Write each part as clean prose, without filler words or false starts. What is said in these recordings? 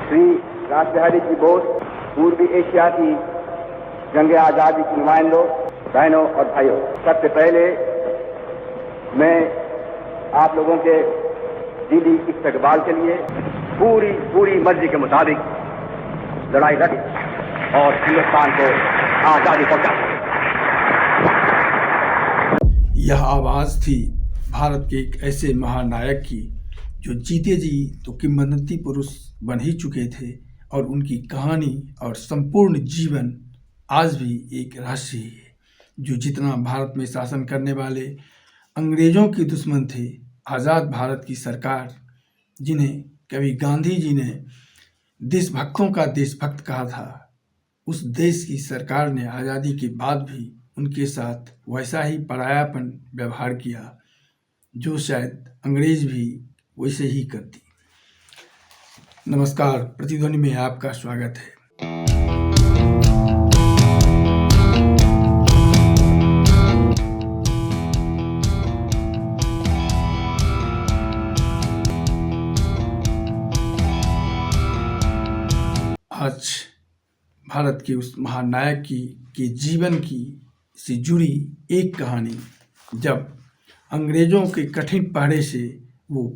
श्री रास बिहारी जी बोस, पूर्वी एशिया की जंग आज़ादी की नुमाइंदों, बहनों और भाइयों, सबसे पहले मैं आप लोगों के दिली इस्तकबाल के लिए पूरी मर्जी के मुताबिक लड़ाई लड़ी और हिंदुस्तान को आज़ादी पहुंचा। यह आवाज़ थी भारत के एक ऐसे महानायक की जो जीते जी तो किंवदंती पुरुष बन ही चुके थे और उनकी कहानी और संपूर्ण जीवन आज भी एक रहस्य ही है। जो जितना भारत में शासन करने वाले अंग्रेजों के दुश्मन थे, आज़ाद भारत की सरकार, जिन्हें कभी गांधी जी ने देशभक्तों का देशभक्त कहा था, उस देश की सरकार ने आज़ादी के बाद भी उनके साथ वैसा ही परायापन व्यवहार किया जो शायद अंग्रेज भी वैसे ही करती। नमस्कार, प्रतिध्वनि में आपका स्वागत है। आज भारत के उस महानायक के जीवन की से जुड़ी एक कहानी, जब अंग्रेजों के कठिन पहरे से वो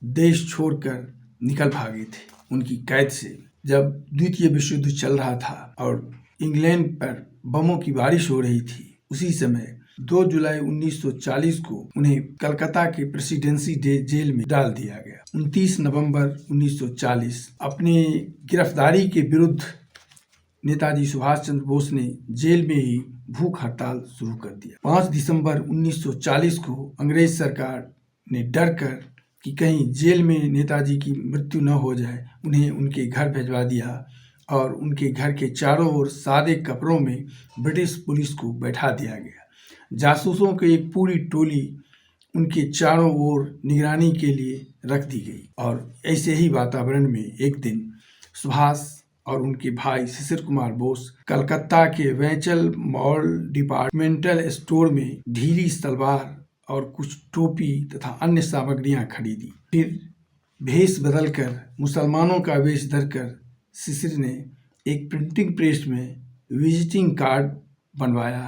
देश छोड़कर निकल भागे थे उनकी कैद से। जब द्वितीय विश्व युद्ध चल रहा था और इंग्लैंड पर बमों की बारिश हो रही थी, उसी समय 2 जुलाई 1940 को उन्हें कलकत्ता के प्रेसिडेंसी जेल में डाल दिया गया। 29 नवंबर 1940 अपने गिरफ्तारी के विरुद्ध नेताजी सुभाष चंद्र बोस ने जेल में ही भूख हड़ताल शुरू कर दिया। 5 दिसंबर 1940 को अंग्रेज सरकार ने डर कर कि कहीं जेल में नेताजी की मृत्यु न हो जाए, उन्हें उनके घर भिजवा दिया और उनके घर के चारों ओर सादे कपड़ों में ब्रिटिश पुलिस को बैठा दिया गया। जासूसों की एक पूरी टोली उनके चारों ओर निगरानी के लिए रख दी गई। और ऐसे ही वातावरण में एक दिन सुभाष और उनके भाई शिशिर कुमार बोस कलकत्ता के वैचल मॉल डिपार्टमेंटल स्टोर में ढीली तलवार और कुछ टोपी तथा अन्य सामग्रियां खरीदी। फिर भेष बदलकर मुसलमानों का वेश धरकर शिशिर ने एक प्रिंटिंग प्रेस में विजिटिंग कार्ड बनवाया।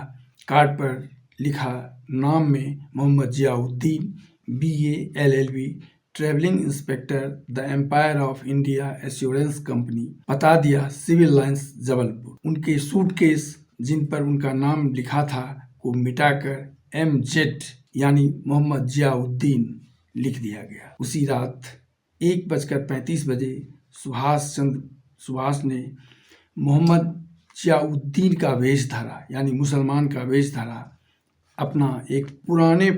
कार्ड पर लिखा नाम में Mohammad Ziauddin, BA LLB, travelling inspector the empire of India assurance company, बता दिया सिविल लाइंस जबलपुर। उनके सूटकेस जिन पर उनका नाम लिखा था को मिटाकर MZ यानी मोहम्मद जियाउद्दीन लिख दिया गया। उसी रात 1:35 बजे सुभाष ने मोहम्मद जियाउद्दीन का वेश धरा, यानी मुसलमान का वेश धरा। अपना एक पुराने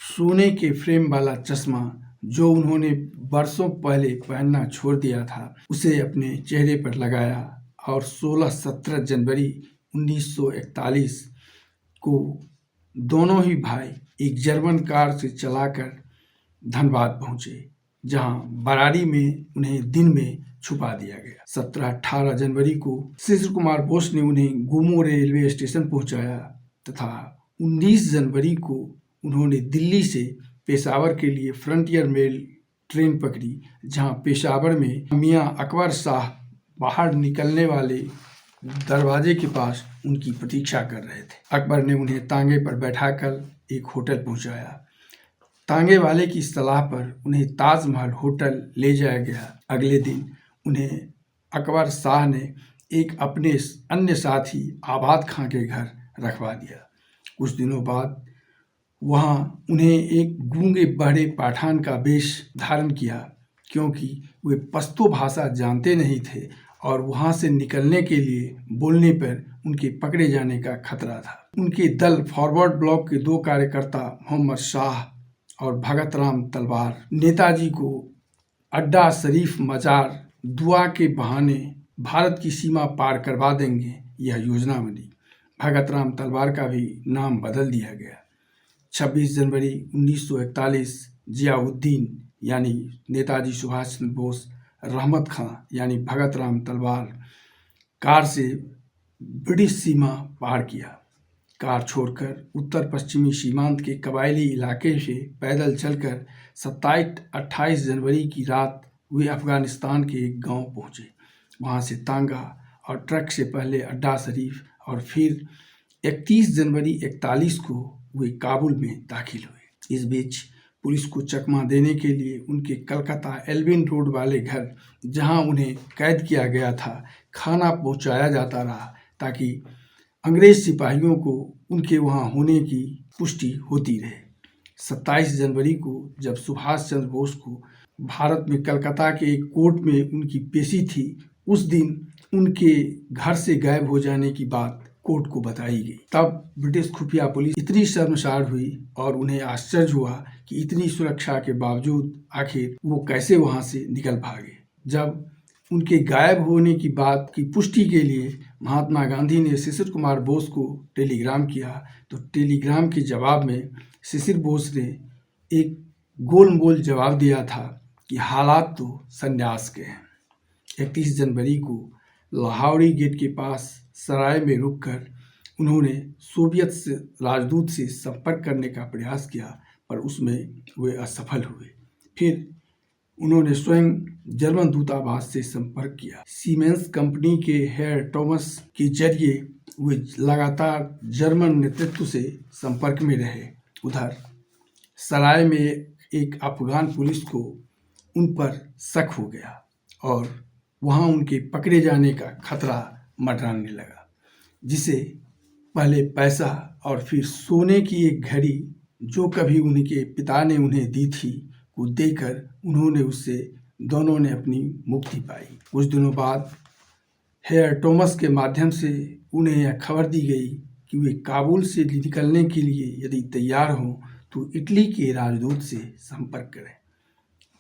सोने के फ्रेम वाला चश्मा जो उन्होंने बरसों पहले पहनना छोड़ दिया था, उसे अपने चेहरे पर लगाया और 16-17 जनवरी 1941 को दोनों ही भाई एक जर्मन कार से चलाकर धनबाद पहुंचे, जहां बरारी में उन्हें दिन में छुपा दिया गया। 17-18 जनवरी को शिशिर कुमार बोस ने उन्हें गोमो रेलवे स्टेशन पहुंचाया तथा 19 जनवरी को उन्होंने दिल्ली से पेशावर के लिए फ्रंटियर मेल ट्रेन पकड़ी, जहां पेशावर में मियां अकबर शाह बाहर निकलने वाले दरवाजे के पास उनकी प्रतीक्षा कर रहे थे। अकबर ने उन्हें तांगे पर बैठाकर एक होटल पहुंचाया। तांगे वाले की सलाह पर उन्हें ताजमहल होटल ले जाया गया। अगले दिन उन्हें अकबर शाह ने एक अपने अन्य साथी आबाद खां के घर रखवा दिया। कुछ दिनों बाद वहाँ उन्हें एक गूंगे बहरे पठान का वेश धारण किया, क्योंकि वे पश्तो भाषा जानते नहीं थे और वहाँ से निकलने के लिए बोलने पर उनके पकड़े जाने का खतरा था। उनके दल फॉरवर्ड ब्लॉक के 2 कार्यकर्ता मोहम्मद शाह और भगत राम तलवार नेताजी को अड्डा शरीफ मजार दुआ के बहाने भारत की सीमा पार करवा देंगे, यह योजना बनी। भगत राम तलवार का भी नाम बदल दिया गया। 26 जनवरी 1941 जियाउद्दीन यानी नेताजी सुभाष चंद्र बोस, रहमत खां यानी भगत राम तलवार कार से ब्रिटिश सीमा पार किया। कार छोड़कर उत्तर पश्चिमी सीमांत के कबायली इलाके से पैदल चलकर 27-28 जनवरी की रात वे अफ़गानिस्तान के एक गांव पहुंचे। वहां से तांगा और ट्रक से पहले अड्डा शरीफ और फिर 31 जनवरी 41 को वे काबुल में दाखिल हुए। इस बीच पुलिस को चकमा देने के लिए उनके कलकत्ता एल्विन रोड वाले घर, जहां उन्हें कैद किया गया था, खाना पहुंचाया जाता रहा ताकि अंग्रेज सिपाहियों को उनके वहां होने की पुष्टि होती रहे। 27 जनवरी को जब सुभाष चंद्र बोस को भारत में कलकत्ता के एक कोर्ट में उनकी पेशी थी, उस दिन उनके घर से गायब हो जाने की बात कोर्ट को बताई गई। तब ब्रिटिश खुफिया पुलिस इतनी शर्मसार हुई और उन्हें आश्चर्य हुआ कि इतनी सुरक्षा के बावजूद आखिर वो कैसे वहां से निकल भागे। जब उनके गायब होने की बात की पुष्टि के लिए महात्मा गांधी ने शिशिर कुमार बोस को टेलीग्राम किया, तो टेलीग्राम के जवाब में शिशिर बोस ने एक गोलमोल जवाब दिया था कि हालात तो संन्यास के हैं। 31 जनवरी को लाहौरी गेट के पास सराय में रुककर उन्होंने सोवियत राजदूत से संपर्क करने का प्रयास किया, पर उसमें वे असफल हुए। फिर उन्होंने स्वयं जर्मन दूतावास से संपर्क किया। सीमेंस कंपनी के हेयर थॉमस के जरिए वे लगातार जर्मन नेतृत्व से संपर्क में रहे। उधर सराय में एक अफगान पुलिस को उन पर शक हो गया और वहां उनके पकड़े जाने का खतरा मंडराने लगा, जिसे पहले पैसा और फिर सोने की एक घड़ी जो कभी उनके पिता ने उन्हें दी थी को देकर उन्होंने उससे दोनों ने अपनी मुक्ति पाई। कुछ दिनों बाद हेयर थॉमस के माध्यम से उन्हें यह खबर दी गई कि वे काबुल से निकलने के लिए यदि तैयार हों तो इटली के राजदूत से संपर्क करें।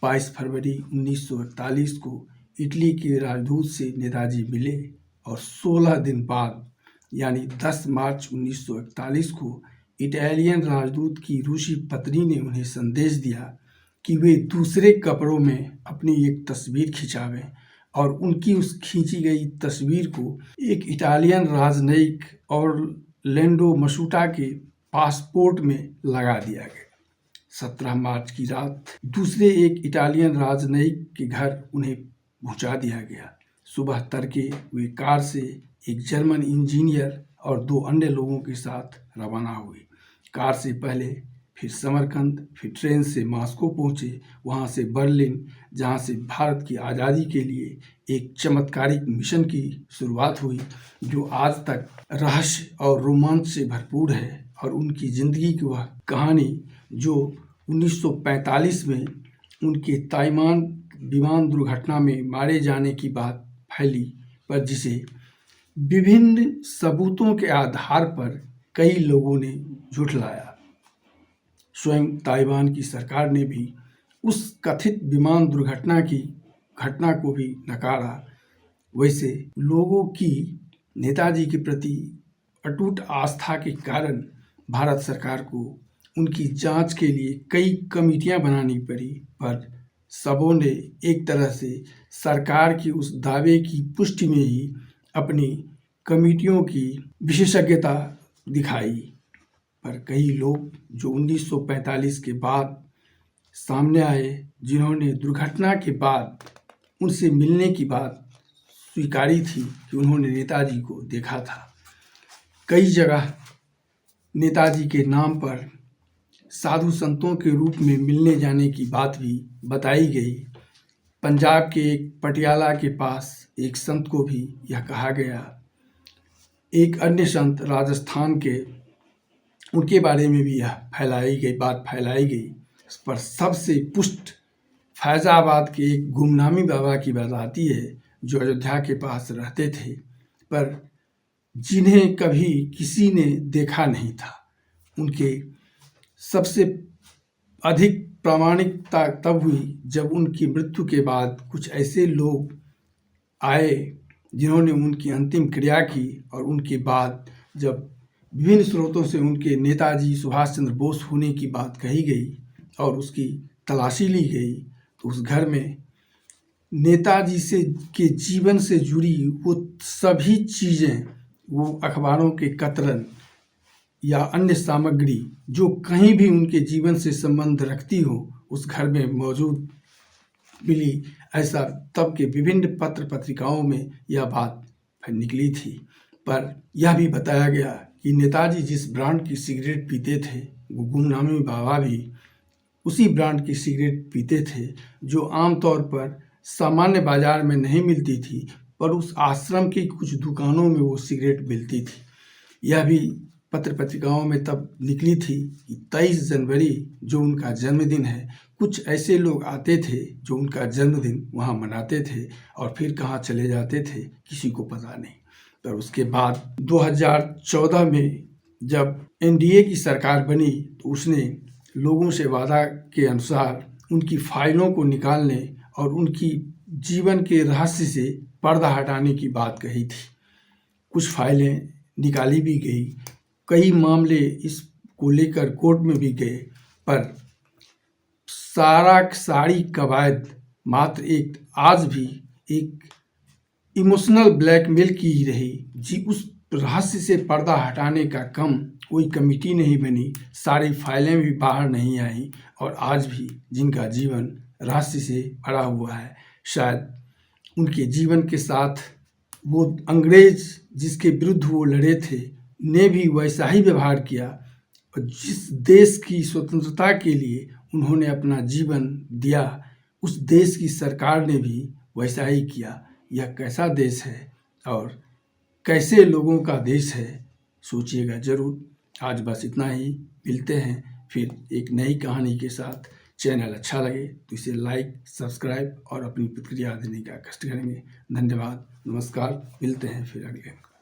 22 फरवरी 1941 को इटली के राजदूत से नेताजी मिले और 16 दिन बाद यानी 10 मार्च 1941 को इटालियन राजदूत की रूसी पत्नी ने उन्हें संदेश दिया कि वे दूसरे कपड़ों में अपनी एक तस्वीर खिंचावें और उनकी उस खींची गई तस्वीर को एक इटालियन राजनयिक ऑरलैंडो मसूटा के पासपोर्ट में लगा दिया गया। 17 मार्च की रात दूसरे एक इटालियन राजनयिक के घर उन्हें पहुंचा दिया गया। सुबह तड़के वे कार से एक जर्मन इंजीनियर और 2 अन्य लोगों के साथ रवाना हुए। कार से पहले फिर समरकंद, फिर ट्रेन से मॉस्को पहुंचे, वहां से बर्लिन, जहां से भारत की आज़ादी के लिए एक चमत्कारिक मिशन की शुरुआत हुई जो आज तक रहस्य और रोमांच से भरपूर है। और उनकी ज़िंदगी की वह कहानी जो 1945 में उनके ताइवान विमान दुर्घटना में मारे जाने की बात फैली, पर जिसे विभिन्न सबूतों के आधार पर कई लोगों ने झुठलाया। स्वयं ताइवान की सरकार ने भी उस कथित विमान दुर्घटना की घटना को भी नकारा। वैसे लोगों की नेताजी के प्रति अटूट आस्था के कारण भारत सरकार को उनकी जांच के लिए कई कमेटियां बनानी पड़ी, पर सबों ने एक तरह से सरकार की उस दावे की पुष्टि में ही अपनी कमेटियों की विशेषज्ञता दिखाई। पर कई लोग जो 1945 के बाद सामने आए, जिन्होंने दुर्घटना के बाद उनसे मिलने की बात स्वीकारी थी कि उन्होंने नेताजी को देखा था। कई जगह नेताजी के नाम पर साधु संतों के रूप में मिलने जाने की बात भी बताई गई। पंजाब के एक पटियाला के पास एक संत को भी यह कहा गया। एक अन्य संत राजस्थान के, उनके बारे में भी यह बात फैलाई गई। इस पर सबसे पुष्ट फैज़ाबाद के एक गुमनामी बाबा की बात आती है जो अयोध्या के पास रहते थे, पर जिन्हें कभी किसी ने देखा नहीं था। उनके सबसे अधिक प्रामाणिकता तब हुई जब उनकी मृत्यु के बाद कुछ ऐसे लोग आए जिन्होंने उनकी अंतिम क्रिया की, और उनके बाद जब विभिन्न स्रोतों से उनके नेताजी सुभाष चंद्र बोस होने की बात कही गई और उसकी तलाशी ली गई, तो उस घर में नेताजी से के जीवन से जुड़ी वो सभी चीज़ें, वो अखबारों के कतरन या अन्य सामग्री जो कहीं भी उनके जीवन से संबंध रखती हो, उस घर में मौजूद मिली। ऐसा तब के विभिन्न पत्र पत्रिकाओं में यह बात निकली थी। पर यह भी बताया गया कि नेताजी जिस ब्रांड की सिगरेट पीते थे, वो गुमनामी बाबा भी उसी ब्रांड की सिगरेट पीते थे, जो आमतौर पर सामान्य बाजार में नहीं मिलती थी, पर उस आश्रम की कुछ दुकानों में वो सिगरेट मिलती थी। यह भी पत्र पत्रिकाओं में तब निकली थी कि 23 जनवरी जो उनका जन्मदिन है, कुछ ऐसे लोग आते थे जो उनका जन्मदिन वहाँ मनाते थे और फिर कहाँ चले जाते थे किसी को पता नहीं। पर उसके बाद 2014 में जब एनडीए की सरकार बनी तो उसने लोगों से वादा के अनुसार उनकी फाइलों को निकालने और उनकी जीवन के रहस्य से पर्दा हटाने की बात कही थी। कुछ फाइलें निकाली भी गई, कई मामले इसको लेकर कोर्ट में भी गए, पर सारी कवायद मात्र एक आज भी एक इमोशनल ब्लैकमेल की ही रही जी। उस रहस्य से पर्दा हटाने का कम कोई कमेटी नहीं बनी, सारी फाइलें भी बाहर नहीं आई और आज भी जिनका जीवन रहस्य से भरा हुआ है, शायद उनके जीवन के साथ वो अंग्रेज जिसके विरुद्ध वो लड़े थे ने भी वैसा ही व्यवहार किया और जिस देश की स्वतंत्रता के लिए उन्होंने अपना जीवन दिया, उस देश की सरकार ने भी वैसा ही किया। यह कैसा देश है और कैसे लोगों का देश है, सोचिएगा ज़रूर। आज बस इतना ही, मिलते हैं फिर एक नई कहानी के साथ। चैनल अच्छा लगे तो इसे लाइक, सब्सक्राइब और अपनी प्रतिक्रिया देने का कष्ट करेंगे। धन्यवाद, नमस्कार, मिलते हैं फिर अगले।